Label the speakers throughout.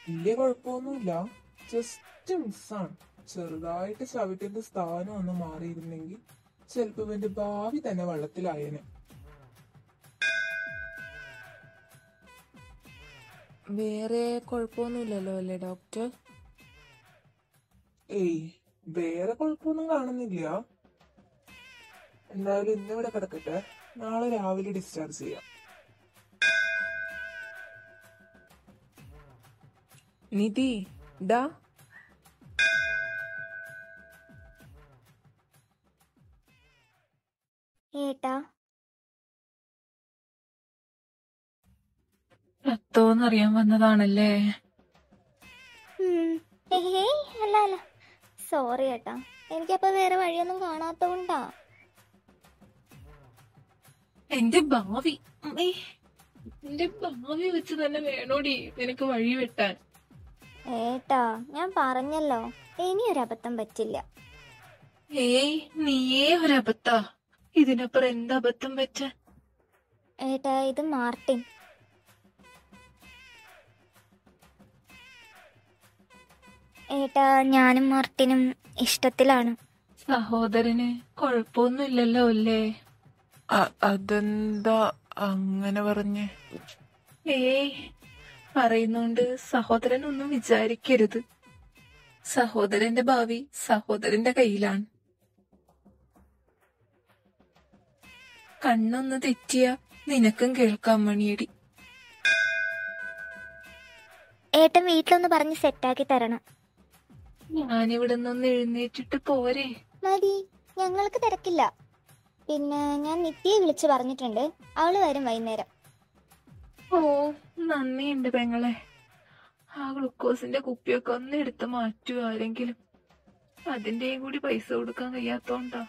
Speaker 1: വലിയ കുഴപ്പമൊന്നുമില്ല. ജസ്റ്റ് മിസ്സാണ്. ചെറുതായിട്ട് ചവിട്ടിന്റെ സ്ഥാനം ഒന്ന് മാറിയിരുന്നെങ്കിൽ ചിലപ്പോ ഇവന്റെ ഭാവി തന്നെ വെള്ളത്തിലായേനെ.
Speaker 2: വേറെ കുഴപ്പമൊന്നുമില്ലല്ലോ അല്ലേ ഡോക്ടർ?
Speaker 1: ഏയ്, വേറെ കുഴപ്പമൊന്നും കാണുന്നില്ല. എന്തായാലും ഇന്നിവിടെ കിടക്കട്ടെ, നാളെ രാവിലെ ഡിസ്ചാർജ് ചെയ്യാം.
Speaker 2: നിധി, ഡാ.
Speaker 3: ഏട്ടാ,
Speaker 2: എത്തോന്നറിയാൻ വന്നതാണല്ലേ?
Speaker 3: ഏയ് അല്ല അല്ല, സോറി ഏട്ടാ. എനിക്കപ്പോ വേറെ വഴിയൊന്നും കാണാത്തോണ്ടാ.
Speaker 2: എന്റെ ഭാവി അമ്മേ, എന്റെ ഭാവി വെച്ച് തന്നെ വേണോടി നിനക്ക് വഴി വെട്ടാൻ.
Speaker 3: ഏട്ടാ, ഞാൻ പറഞ്ഞല്ലോ, ഇനിയൊരു അബദ്ധം പറ്റില്ല.
Speaker 2: ഏയ്, നീയേ ഒരബദ്ധാ. ഇതിനപ്പുറം എന്താ അബദ്ധം പറ്റ?
Speaker 3: ഏട്ടാ, ഇത് മാർട്ടിൻ. ഏട്ടാ, ഞാനും മാർട്ടിനും ഇഷ്ടത്തിലാണ്.
Speaker 2: സഹോദരന് കുഴപ്പമൊന്നുമില്ലല്ലോ അല്ലേ?
Speaker 1: അതെന്താ അങ്ങനെ പറഞ്ഞേ?
Speaker 2: ഏയ്, പറയുന്നോണ്ട് സഹോദരനൊന്നും വിചാരിക്കരുത്. സഹോദരന്റെ ഭാവി സഹോദരന്റെ കയ്യിലാണ്. കണ്ണൊന്ന് തെറ്റിയ നിനക്കും കേൾക്കാം മണിയടി.
Speaker 3: ഏട്ടൻ വീട്ടിലൊന്ന് പറഞ്ഞ് സെറ്റാക്കി തരണം.
Speaker 2: ഞാനിവിടെ നിന്ന് എഴുന്നേറ്റിട്ട് പോരെ?
Speaker 3: മതി, ഞങ്ങൾക്ക് തിരക്കില്ല. പിന്നെ ഞാൻ നിത്യയെ വിളിച്ചു പറഞ്ഞിട്ടുണ്ട്, അവള് വരും വൈകുന്നേരം.
Speaker 2: ഓ, നന്ദിയുണ്ട് പെങ്ങളെ. ആ ഗ്ലൂക്കോസിന്റെ കുപ്പിയൊക്കെ ഒന്ന് എടുത്ത് മാറ്റൂ ആരെങ്കിലും. അതിന്റെയും കൂടി പൈസ കൊടുക്കാൻ കഴിയാത്തോണ്ടാ.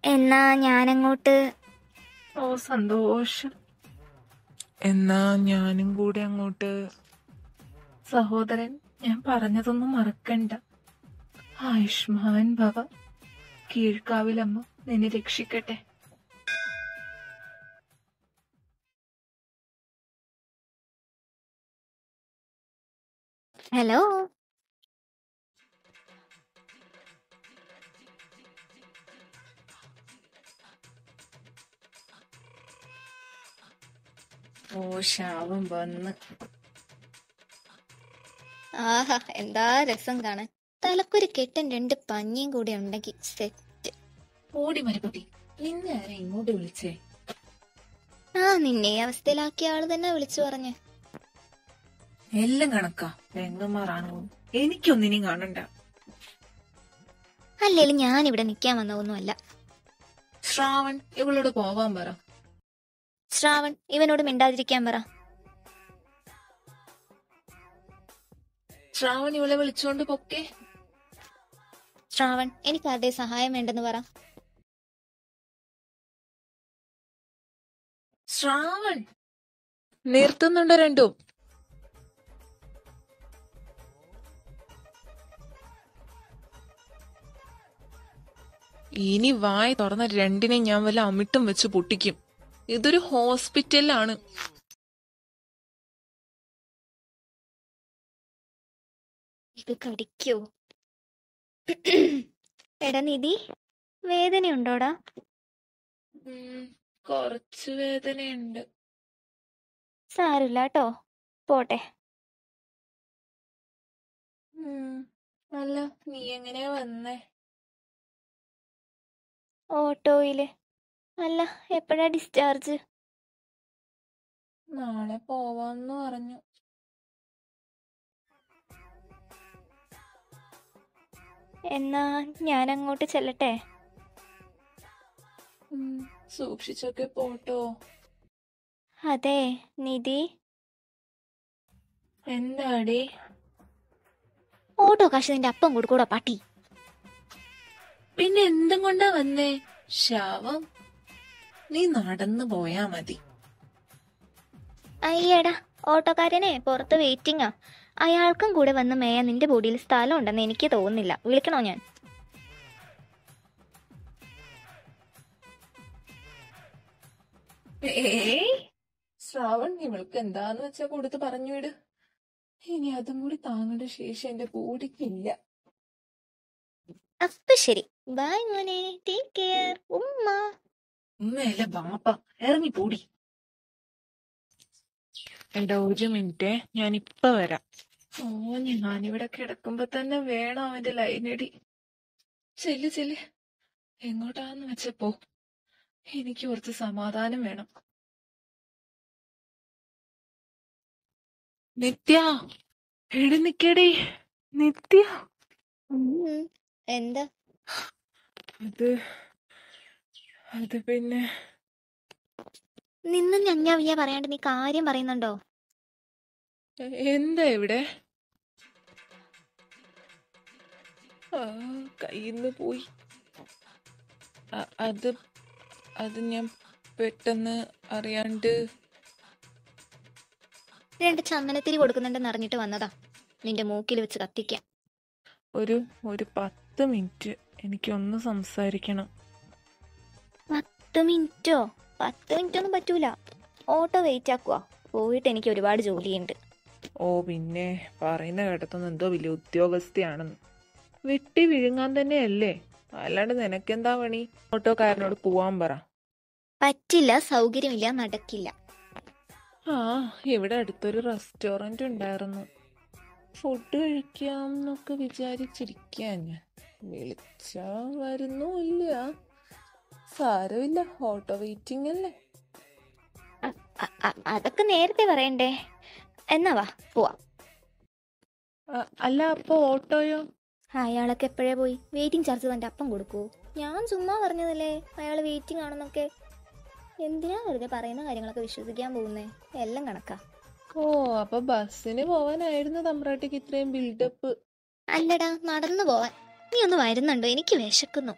Speaker 3: എന്നാ ഞാനങ്ങോട്ട്.
Speaker 2: ഓ, സന്തോഷം.
Speaker 1: എന്നാ ഞാനും കൂടെ അങ്ങോട്ട്.
Speaker 2: സഹോദരൻ, ഞാൻ പറഞ്ഞതൊന്നും മറക്കണ്ട. ആയുഷ്മാൻ ഭവ. കീഴ്ക്കാവിലമ്മ നിന്നെ രക്ഷിക്കട്ടെ.
Speaker 3: ഹലോ.
Speaker 2: ഓ, ശാപം വന്ന്.
Speaker 3: ആഹാ, എന്താ രസം കാണാൻ. തലക്കൊരു കെട്ടൻ 2 പഞ്ഞിയും കൂടി ഉണ്ടെങ്കിൽ സെറ്റ്.
Speaker 2: ഓടി മരുപതി, നിന്നെ ആരെ ഇങ്ങോട്ട് വിളിച്ചേ?
Speaker 3: നിന്നെ ഈ അവസ്ഥയിലാക്കിയ ആള് തന്നെ വിളിച്ചു പറഞ്ഞ്.
Speaker 2: എല്ലാം കണക്കാ. പെങ്ങന്മാരാണോ? എനിക്കൊന്നിനും കാണണ്ട.
Speaker 3: അല്ലേലും ഞാനിവിടെ നിക്കാൻ വന്നതൊന്നുമല്ല.
Speaker 2: ശ്രാവൺ, ഇവളോട് പോവാൻ പറ.
Speaker 3: ശ്രാവൺ, ഇവനോട് മിണ്ടാതിരിക്കാൻ പറ.
Speaker 2: ശ്രാവൺ, ഇവളെ വിളിച്ചോണ്ട് പൊക്കെ.
Speaker 3: ശ്രാവൺ, എനിക്ക് ആരുടെ സഹായം വേണ്ടെന്ന് പറ.
Speaker 2: ശ്രാവൺ, നിർത്തുന്നുണ്ടോ രണ്ടും?
Speaker 1: ഇനി വായി തുറന്ന രണ്ടിനെ ഞാൻ വല്ല അമിട്ടും വെച്ച് പൊട്ടിക്കും. ഇതൊരു ഹോസ്പിറ്റലാണ്.
Speaker 3: ഇത് കടിക്കോ? എടാ നിധി, വേദനയുണ്ടോടാ?
Speaker 2: കുറച്ച് വേദനയുണ്ട്.
Speaker 3: സാരില്ല കേട്ടോ, പോട്ടെ.
Speaker 2: അല്ല, നീ എങ്ങനെയാ വന്നേ?
Speaker 3: ഓട്ടോയില്. അല്ല, എപ്പോഴാ ഡിസ്ചാർജ്?
Speaker 2: നാളെ പോവാന്ന് പറഞ്ഞു.
Speaker 3: എന്നാ ഞാൻ അങ്ങോട്ട് ചെല്ലട്ടെ?
Speaker 2: സൂക്ഷിച്ചൊക്കെ പോട്ടോ.
Speaker 3: അതെ നിധി.
Speaker 2: എന്താടി?
Speaker 3: ഓട്ടോ കാശ് നിന്റെ അപ്പം കൊടുക്കൂടാ പാട്ടി.
Speaker 2: പിന്നെ എന്തും കൊണ്ടാ വന്നേ? ശാവം, നീ നടന്നു പോയാ മതി.
Speaker 3: അയ്യടാ, ഓട്ടോക്കാരനെ പുറത്ത് വെയിറ്റിംഗാ. അയാൾക്കും കൂടെ വന്ന് മേയാൻ നിന്റെ ബോഡിയിൽ സ്ഥലം ഉണ്ടെന്ന് എനിക്ക് തോന്നുന്നില്ല. വിളിക്കണോ ഞാൻ?
Speaker 2: ശ്രാവൺ, ഇവൾക്ക് എന്താന്ന് വെച്ചാ കൊടുത്ത് പറഞ്ഞു വിട്. ഇനി അതും കൂടി താങ്ങേണ്ട ശേഷം എന്റെ ബോഡിക്കില്ല.
Speaker 3: അപ്പൊ ശരി, ബൈ മോനെ, ടേക്ക് കെയർ, ഉമ്മ.
Speaker 2: ഉമ്മയല്ല ബാപ്പ, ഇറങ്ങി പോടി. എടാ 1 മിനിറ്റ്, ഞാനിപ്പ വരാം. ഞാനിവിടെ കിടക്കുമ്പോ തന്നെ വേണം അവന്റെ ലൈനടി. ചെല്ല്, എങ്ങോട്ടാന്ന് വെച്ചപ്പോ എനിക്ക് കുറച്ച് സമാധാനം വേണം. നിത്യ, എടി നിക്കടി, നിത്യ.
Speaker 3: എന്താ?
Speaker 2: അത് പിന്നെ
Speaker 3: നിന്ന് ഞഞ്ഞാ പറയാണ്ട് നീ കാര്യം പറയുന്നുണ്ടോ?
Speaker 2: എന്താ ഇവിടെ? കയ്യിന്ന് പോയി. അത് ഞാൻ പെട്ടെന്ന് അറിയാണ്ട്.
Speaker 3: 2 ചന്ദനത്തിരി കൊടുക്കുന്നുണ്ടെന്ന് അറിഞ്ഞിട്ട് വന്നതാ, നിന്റെ മൂക്കിൽ വെച്ച് കത്തിക്കാൻ.
Speaker 2: ഒരു 10 മിനിറ്റ് എനിക്കൊന്ന് സംസാരിക്കണം.
Speaker 3: 10 മിനിറ്റോ? 10 മിനിറ്റ് ഒന്നും പറ്റൂല. ഓട്ടോ വെയിറ്റ് ആക്കുക. പോയിട്ട് എനിക്ക് ഒരുപാട് ജോലിയുണ്ട്.
Speaker 2: ഓ പിന്നെ പറയുന്ന കേട്ടതൊന്നും എന്തോ വലിയ ഉദ്യോഗസ്ഥയാണെന്ന്. വെട്ടി വിഴുങ്ങാൻ തന്നെയല്ലേ, അല്ലാണ്ട് നിനക്കെന്താ പണി? ഓട്ടോക്കാരനോട് പോവാൻ പറ.
Speaker 3: പറ്റില്ല, സൗകര്യമില്ല, നടക്കില്ല.
Speaker 2: ഇവിടെ അടുത്തൊരു റെസ്റ്റോറന്റ് ഉണ്ടായിരുന്നു, ഫുഡ് കഴിക്കാം എന്നൊക്കെ വിചാരിച്ചിരിക്കാൻ. ഞാൻ വിളിച്ചാ വരുന്നുമില്ല. സാരമില്ല, ഓട്ടോ വെയിറ്റിംഗ് അല്ലേ.
Speaker 3: അതൊക്കെ നേരത്തെ പറയണ്ടേ. എന്നാ വാ പോവാ.
Speaker 2: അല്ല അപ്പൊ ഓട്ടോയോ?
Speaker 3: അയാളൊക്കെ എപ്പോഴേ പോയി. വെയിറ്റിംഗ് ചാർജ് തന്റെ അപ്പം കൊടുക്കൂ. ഞാൻ ചുമ്മാ പറഞ്ഞതല്ലേ അയാൾ വെയിറ്റിംഗ് ആണെന്നൊക്കെ. എന്തിനാ വെറുതെ പറയുന്ന കാര്യങ്ങളൊക്കെ വിശ്വസിക്കാൻ പോകുന്നേ? എല്ലാം കണക്കാ.
Speaker 2: ഓ അപ്പൊ ബസ്സിന് പോവാനായിരുന്നു തമ്പ്രാട്ടിക്ക് ഇത്രയും ബിൽഡപ്പ്?
Speaker 3: അല്ലടാ, നടന്നു പോവാൻ. നീ ഒന്ന് വരുന്നുണ്ടോ? എനിക്ക് വിശക്കുന്നു.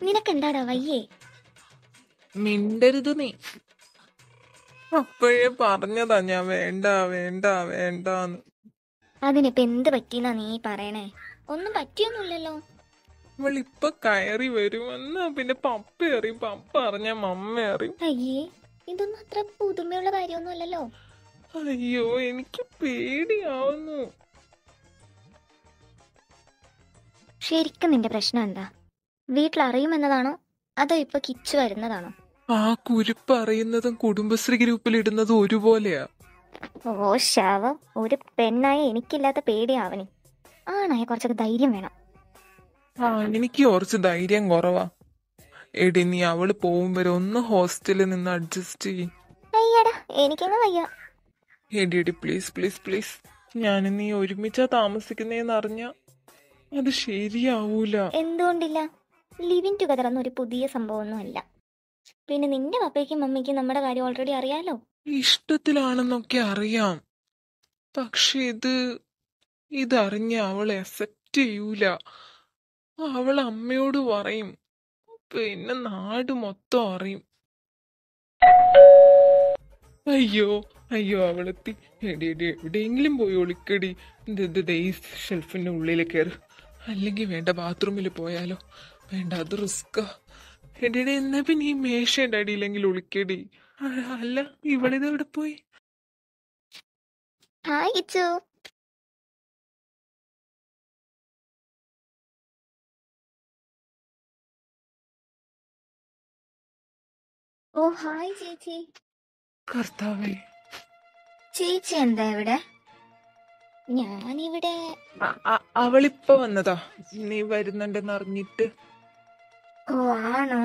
Speaker 3: നിനക്കെന്താടാ വയ്യേ?
Speaker 2: മിണ്ടരുത് നീ.
Speaker 1: അപ്പോഴേ പറഞ്ഞതാ ഞാൻ വേണ്ടാന്ന്.
Speaker 3: അതിനിപ്പോ എന്ത് പറ്റിയെന്നാ നീ പറയണേ? ഒന്നും പറ്റിയൊന്നുമില്ലല്ലോ.
Speaker 1: ഇവളിപ്പൊ കയറി വരും, എന്നാ പിന്നെ പപ്പ അറിയും, പപ്പ അറിഞ്ഞ മമ്മ അറിയും.
Speaker 3: അയ്യേ, ഇതൊന്നും അത്ര പുതുമയുള്ള കാര്യമൊന്നും അല്ലല്ലോ.
Speaker 1: അയ്യോ എനിക്ക് പേടിയാവുന്നു.
Speaker 3: ശരിക്കും നിന്റെ പ്രശ്നം എന്താ? വീട്ടിൽ അറിയുമെന്നതാണോ അതോ ഇപ്പൊ കിച്ചു വരുന്നതാണോ?
Speaker 1: ആ കുരിപ്പ് അറിയുന്നതും കുടുംബശ്രീ ഗ്രൂപ്പിൽ ഇടുന്നതും ഒരുപോലെയാ.
Speaker 3: ഓ ശവം, ഒരു പെണ്ണായ എനിക്കില്ലാത്ത പേടിയാവനി. ആണായ കുറച്ചൊക്കെ ധൈര്യം വേണം.
Speaker 1: എനിക്ക് കുറച്ച് ധൈര്യം കുറവാ. എടി നീ അവള് പോകും വരെ ഒന്ന് ഹോസ്റ്റലിൽ നിന്ന് അഡ്ജസ്റ്റ് ചെയ്യും.
Speaker 3: അയ്യടാ, എനിക്കങ്ങ് വയ്യ.
Speaker 1: എടി പ്ലീസ്. ഞാനും നീ ഒരുമിച്ചാ താമസിക്കുന്നേന്ന് അറിഞ്ഞ അത് ശരിയാവൂല.
Speaker 3: എന്തുകൊണ്ടില്ല? ലിവിങ് ടുഗദർ ഒന്നും ഒരു പുതിയ സംഭവമൊന്നും അല്ല. പിന്നെ നിന്റെ പപ്പയ്ക്കും മമ്മിക്കും നമ്മുടെ കാര്യം ഓൾറെഡി അറിയാലോ.
Speaker 1: ഇഷ്ടത്തിലാണെന്നൊക്കെ അറിയാം, പക്ഷെ ഇതറിഞ്ഞ അവളെ അക്സെപ്റ്റ് ചെയ്യൂല. അവൾ അമ്മയോട് പറയും, പിന്നെ നാട് മൊത്തം അറിയും. അയ്യോ അവളെത്തി. എടി എവിടെയെങ്കിലും പോയി ഒളിക്കടി. ഈ ഷെൽഫിന്റെ ഉള്ളിൽ കയറി. അല്ലെങ്കിൽ വേണ്ട, ബാത്റൂമിൽ പോയാലോ? വേണ്ട, അത് റിസ്കാ. എടി എന്നാ പിന്നെ ഈ മേശയുടെ അടിയിലെങ്കിൽ ഒളിക്കടി. അല്ല ഇവളിത് എവിടെ പോയി?
Speaker 3: ഹായ് കിച്ചു. ഓ ഹായ് ചേച്ചി.
Speaker 1: കർത്താവേ,
Speaker 3: ചേച്ചി എന്താ ഇവിടെ? ഞാനിവിടെ.
Speaker 1: അവളിപ്പോ വന്നതാ, നീ വരുന്നുണ്ടെന്ന് അറിഞ്ഞിട്ട്.
Speaker 3: ഓ ആണോ?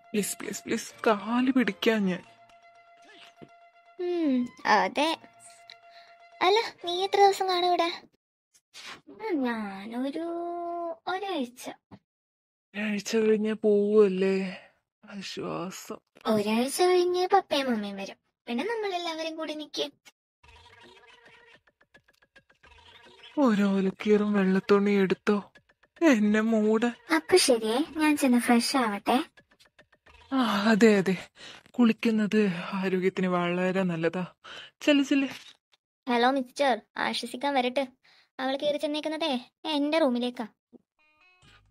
Speaker 1: പ്ലീസ് കാല് പിടിക്കാൻ ഞാൻ.
Speaker 3: അതെ. അല്ല നീ എത്ര ദിവസം കാണും ഇവിടെ? ഞാനൊരു ഒരാഴ്ച.
Speaker 1: ഒരാഴ്ച കഴിഞ്ഞ പോവല്ലേ? ആശ്വാസം.
Speaker 3: ഒരാഴ്ച കഴിഞ്ഞ് പപ്പയും മമ്മയും വരും. പിന്നെ നമ്മളെല്ലാവരും കൂടി നിൽക്കും.
Speaker 1: ഓരോ ഒലക്കീറും വെള്ളത്തുണി എടുത്തോ, എന്നെ മൂട്.
Speaker 3: അപ്പൊ ശരിയേ, ഞാൻ ചെന്ന് ഫ്രഷ് ആവട്ടെ.
Speaker 1: ആ അതെ അതെ, കുളിക്കുന്നത് ആരോഗ്യത്തിന് വളരെ നല്ലതാ. ചെല്ല്.
Speaker 3: ഹലോ മിസ്റ്റർ, ആശ്വസിക്കാൻ വരട്ടെ. അവൾ കയറി ചെന്നേക്കുന്നതേ എന്റെ റൂമിലേക്കാ.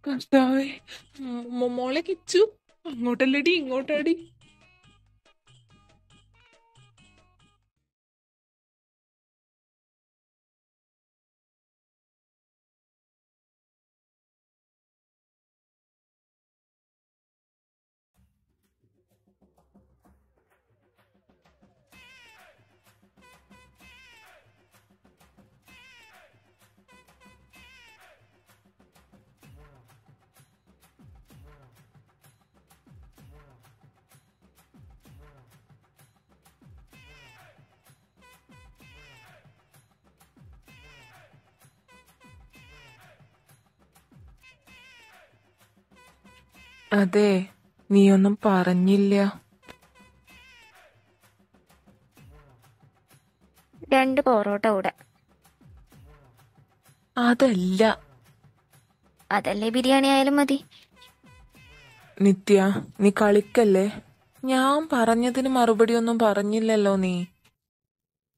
Speaker 1: കർത്താവേ, മോളെ കിച്ചു, അങ്ങോട്ടല്ലടി ഇങ്ങോട്ടാടി. അതെ, നീയൊന്നും പറഞ്ഞില്ല.
Speaker 3: 2 പൊറോട്ട കൂടെ.
Speaker 1: അതല്ല
Speaker 3: അതല്ലേ ബിരിയാണി ആയാലും മതി.
Speaker 1: നിത്യ, നീ കളിക്കല്ലേ. ഞാൻ പറഞ്ഞതിന് മറുപടി ഒന്നും പറഞ്ഞില്ലല്ലോ നീ.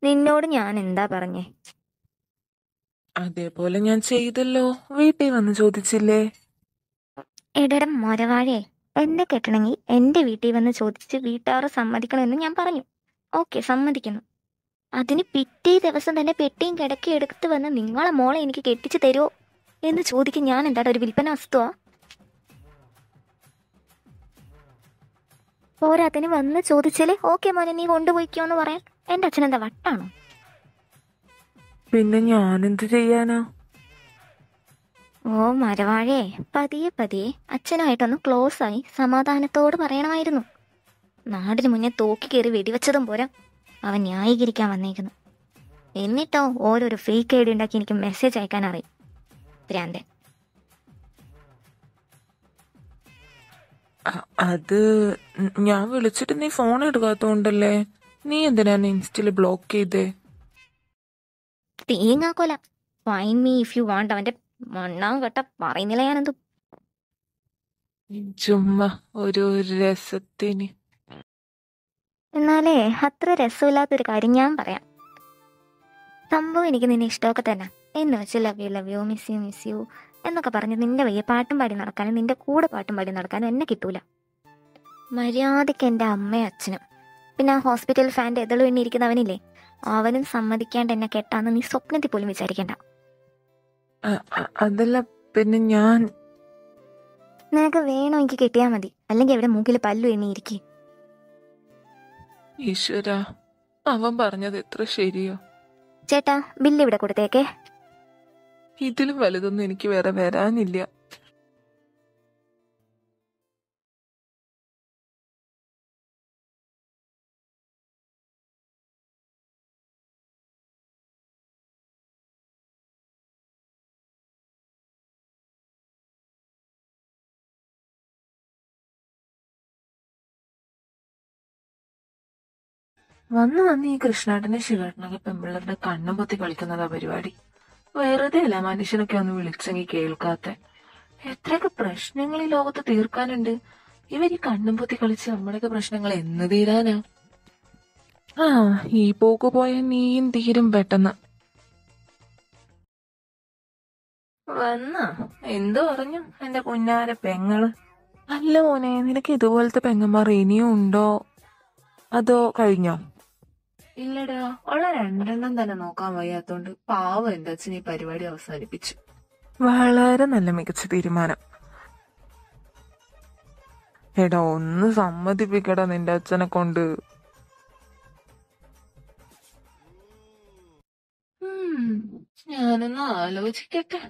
Speaker 3: നിന്നോട് ഞാൻ എന്താ പറഞ്ഞേ?
Speaker 1: അതേപോലെ ഞാൻ ചെയ്തല്ലോ. വീട്ടിൽ വന്ന് ചോദിച്ചില്ലേ?
Speaker 3: എടടം മൊരവാഴേ, എന്നെ കെട്ടണമെങ്കിൽ എന്റെ വീട്ടിൽ വന്ന് ചോദിച്ച് വീട്ടുകാർ സമ്മതിക്കണമെന്ന് ഞാൻ പറഞ്ഞു. ഓക്കെ, സമ്മതിക്കുന്നു. അതിന് പിറ്റേ ദിവസം തന്നെ പെട്ടിയും കിടക്കി എടുത്ത് വന്ന് നിങ്ങളെ മോളെ എനിക്ക് കെട്ടിച്ച് തരുമോ എന്ന് ചോദിക്കും. ഞാൻ എന്താ ഒരു വിൽപ്പന വസ്തുവാ? പോരാത്തിന് വന്ന് ചോദിച്ചാലേ ഓക്കെ മോനെ നീ കൊണ്ടുപോയിക്കോന്ന് പറയാൻ എന്റെ അച്ഛൻ എന്താ വട്ടാണോ?
Speaker 1: പിന്നെ ഞാനെന്ത് ചെയ്യാനാ?
Speaker 3: ഓ മരവാഴേ, പതിയെ പതിയെ അച്ഛനായിട്ടൊന്ന് ക്ലോസ് ആയി സമാധാനത്തോട് പറയണമായിരുന്നു. നാടിന് മുന്നേ തോക്കി കയറി വെടിവെച്ചതും പോരാ അവൻ ന്യായീകരിക്കാൻ വന്നേക്കുന്നു. എന്നിട്ടോ ഓരോരോ ഫേക്ക് ഐഡി ഉണ്ടാക്കി എനിക്ക് മെസ്സേജ് അയക്കാൻ അറിയും. ഭ്രാന്തൻ.
Speaker 1: അത് ഞാൻ വിളിച്ചിട്ട് നീ ഫോൺ എടുക്കാത്തോണ്ടല്ലേ. നീ എന്തിനാ ഇൻസ്റ്റയില് ബ്ലോക്ക് ചെയ്തേ?
Speaker 3: തേങ്ങാക്കൊല. Fine me if you want. അവന്റെ മണ്ണാൻ കേട്ട പറയുന്നില്ല ഞാനെന്തു.
Speaker 1: ചുമ്മാ ഒരു രസത്തിന്.
Speaker 3: എന്നാലേ അത്ര രസമില്ലാത്തൊരു കാര്യം ഞാൻ പറയാം. സംഭവം എനിക്ക് നിന്നെ ഇഷ്ടമൊക്കെ തന്നെ എന്ന് വെച്ച് ലവ് യു മിസ് യു എന്നൊക്കെ പറഞ്ഞ് നിന്റെ വയ്യ പാട്ടും പാടി നടക്കാനും നിന്റെ കൂടെ പാട്ടും പാടി നടക്കാനും എന്നെ കിട്ടൂല. മര്യാദയ്ക്ക് എൻ്റെ അമ്മയും അച്ഛനും പിന്നെ ആ ഹോസ്പിറ്റൽ ഫാൻ്റെ എതളു എണ്ണിയിരിക്കുന്നവനില്ലേ, അവനും സമ്മതിക്കാണ്ട് എന്നെ കെട്ടാന്ന് നീ സ്വപ്നത്തിൽ പോലും വിചാരിക്കണ്ട.
Speaker 1: അതല്ല, പിന്നെ ഞാൻ
Speaker 3: നിനക്ക് വേണോ എനിക്ക് കെട്ടിയാൽ മതി, അല്ലെങ്കിൽ അവിടെ മൂക്കിൽ പല്ലു എണ്ണിയിരിക്കും.
Speaker 1: ഈശ്വര, അവൻ പറഞ്ഞത് എത്ര ശരിയോ.
Speaker 3: ചേട്ടാ, ബില്ല് ഇവിടെ കൊടുത്തേക്കേ.
Speaker 1: ഇതിലും വലുതൊന്നും എനിക്ക് വേറെ വരാനില്ല. വന്ന് ഈ കൃഷ്ണേട്ടനെ ശിവേട്ടനൊക്കെ പെമ്പിള്ളരുടെ കണ്ണും പൊത്തി കളിക്കുന്നതാ പരിപാടി. വെറുതെ അല്ല മനുഷ്യനൊക്കെ ഒന്ന് വിളിച്ചെങ്കിൽ കേൾക്കാത്ത. എത്രയൊക്കെ പ്രശ്നങ്ങൾ ഈ ലോകത്ത് തീർക്കാനുണ്ട്. ഇവർ ഈ കണ്ണും പൊത്തി കളിച്ച് നമ്മുടെയൊക്കെ പ്രശ്നങ്ങൾ എന്ന് തീരാനാ? ആ, ഈ പോക്ക് പോയ നീയും തീരും പെട്ടെന്ന്. എന്തു പറഞ്ഞു എന്റെ കുഞ്ഞാര പെങ്ങള്? അല്ല മോനെ, നിനക്ക് ഇതുപോലത്തെ പെങ്ങന്മാർ ഇനിയും ഉണ്ടോ അതോ കഴിഞ്ഞോ? ഇല്ലടാ, ഉള്ള 2 തന്നെ നോക്കാൻ വയ്യാത്തോണ്ട് പാവം എന്റെ അച്ഛൻ ഈ പരിപാടി അവസാനിപ്പിച്ചു. വളരെ നല്ല മികച്ച തീരുമാനം. എടാ, ഒന്ന് സമ്മതിപ്പിക്കടാ നിന്റെ അച്ഛനെ കൊണ്ട്. ഞാനൊന്ന് ആലോചിക്കട്ടെ.